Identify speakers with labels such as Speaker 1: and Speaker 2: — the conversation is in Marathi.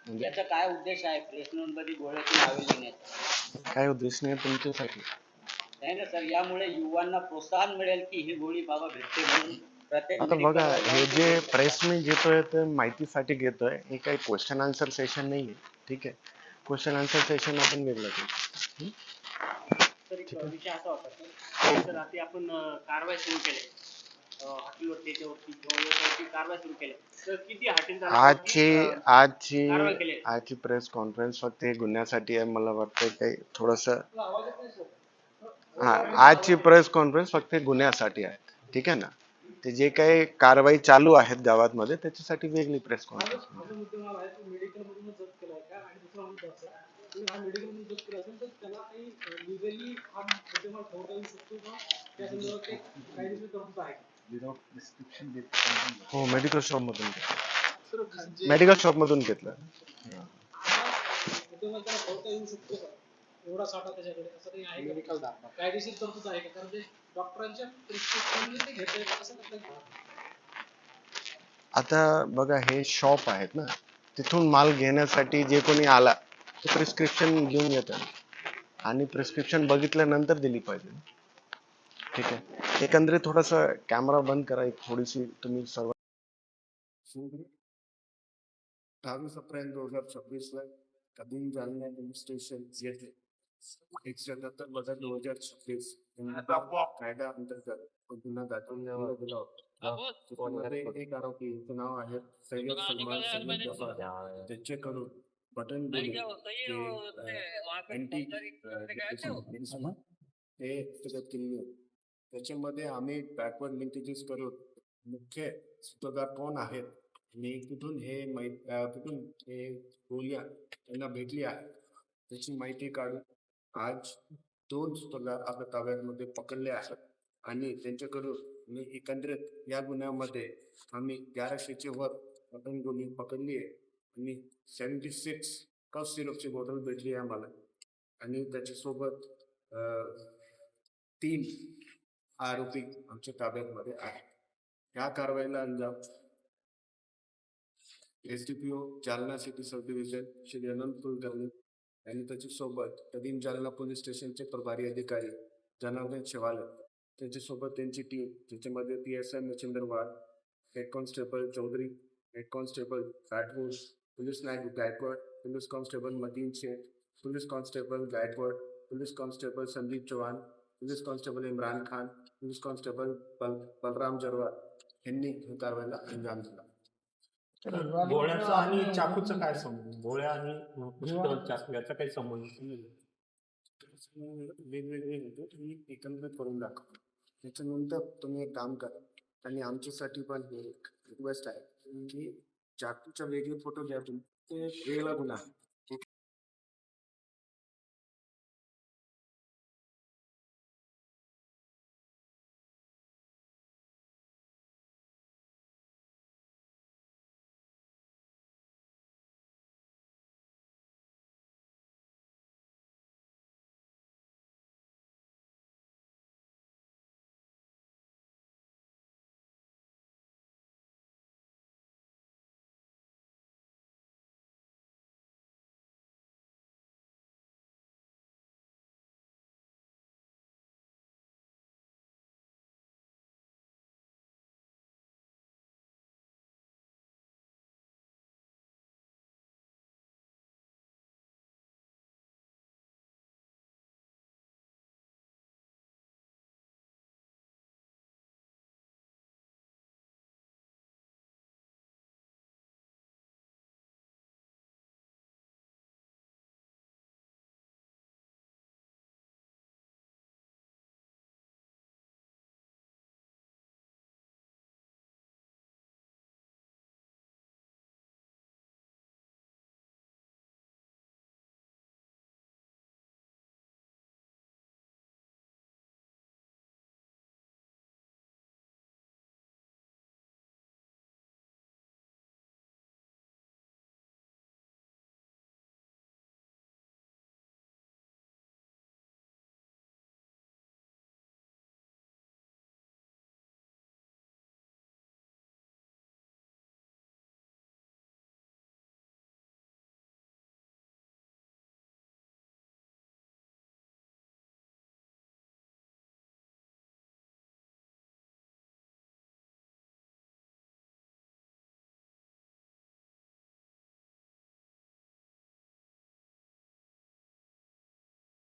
Speaker 1: म्हणजे
Speaker 2: याचा काय उद्देश आहे प्रेस नोट मध्ये गोळ्याची नावे लिहिण्याचा?
Speaker 1: काय उद्देश नाही तुमच्यासाठी?
Speaker 2: नाही ना सर, यामुळे युवांना प्रोत्साहन मिळेल की ही गोळी बाबा भेटते म्हणून प्रत्येक
Speaker 1: आता बघा,
Speaker 2: मेडिकलवर
Speaker 1: हे
Speaker 2: जाऊन
Speaker 1: जे प्रेस मी घेतोय ते माहितीसाठी घेतोय. हे काही क्वेश्चन आन्सर सेशन नाहीये. ठीक आहे, क्वेश्चन आन्सर सेशन आपण वेगळं करू.
Speaker 3: तर एक विषय असा होता तर रात्री आपण कारवाई सुरू केली हॉटेलवरती त्याच्यावरती किंवा याच्यावरती कारवाई सुरू केली तर किती
Speaker 1: आजची प्रेस कॉन्फरन्स फक्त हे गुन्ह्यासाठी आहे. मला वाटतं काही थोडस आजची प्रेस कॉन्फरन्स फक्त गुन्ह्यासाठी आहे. ठीक आहे ना. ते जे काही कारवाई चालू आहेत गावात त्याच्यासाठी वेगळी प्रेस कॉन्फरन्स. हो, मेडिकल शॉप मधून घेतलं.
Speaker 3: एवढा साठा त्याच्याकडे असं काही आहे मेडिकल कायदेशीर तरतूद आहे का? कारण ते डॉक्टरांच्या प्रिस्क्रिप्शन ते घेतलं असं
Speaker 1: आता बघा, हे शॉप आहेत ना, तिथून माल घेण्यासाठी जे कोणी आला ते प्रिस्क्रिप्शन घेऊन येतात आणि प्रिस्क्रिप्शन बघितल्यानंतर दिली पाहिजे. ठीक आहे, एकंदरीत थोडस कॅमेरा बंद करा. एक थोडीशी तुम्ही सर्व
Speaker 4: 28 अप्रैल 2026 कदीम जालना पुलिस स्टेशन येथे 177/2026 कायदा अंतर्गत गुन्हा दाखल केला होता. त्यामध्ये एक आरोपी नाव आहे सय्यद सलमान सय्यद जफर. त्यांच्याकडून बटन गोळी हे हस्तगत केले. त्याच्यामध्ये आम्ही बॅकवर्ड लिंकेजेस करून मुख्य सूत्रधार कोण आहेत आणि कुठून हे गोळ्या त्यांना भेटली आहे त्याची माहिती काढून आज 2 सूत्रधार आपल्या ताब्यामध्ये पकडले आहेत आणि त्यांच्याकडून एकंदरीत या गुन्ह्यामध्ये आम्ही 1100चे वर बटन गोळी पकडली आहे आणि 76 कफ सिरपची बॉटल भेटली आहे आम्हाला आणि त्याच्यासोबत 3 आरोपी आमच्या ताब्यामध्ये आहेत. या कारवाईला अंजाम SDPO जालना सिटी सब डिव्हिजन श्री अनंत कुलकर्णी आणि त्याच्यासोबत कदीम जालना पोलीस स्टेशनचे प्रभारी अधिकारी जनार्दन शेवाले, त्यांच्यासोबत त्यांची टीम ज्याच्यामध्ये PSI Machhindar Wad, head constable Chaudhari, head constable Rathod, police नायक Gaikwad, police constable Matin Shaikh, police constable Gaikwad, police constable Sandeep Chauhan, police constable Imran Khan, police constable Balram Jarwar यांनी कारवाईला अंजाम दिला.
Speaker 5: गोळ्याचा आणि चाकूचा काय संबंध? गोळ्या आणि पिस्टल चाकू याचा काही संबंध?
Speaker 4: वेगवेगळे होते तुम्ही एकत्रित करून दाखवा. त्याच्यानंतर तुम्ही एक काम करा आणि आमच्यासाठी पण एक रिक्वेस्ट आहे की चाकूचा वेगळे फोटो घ्या तुम्ही, ते वेगळा गुन्हा आहे.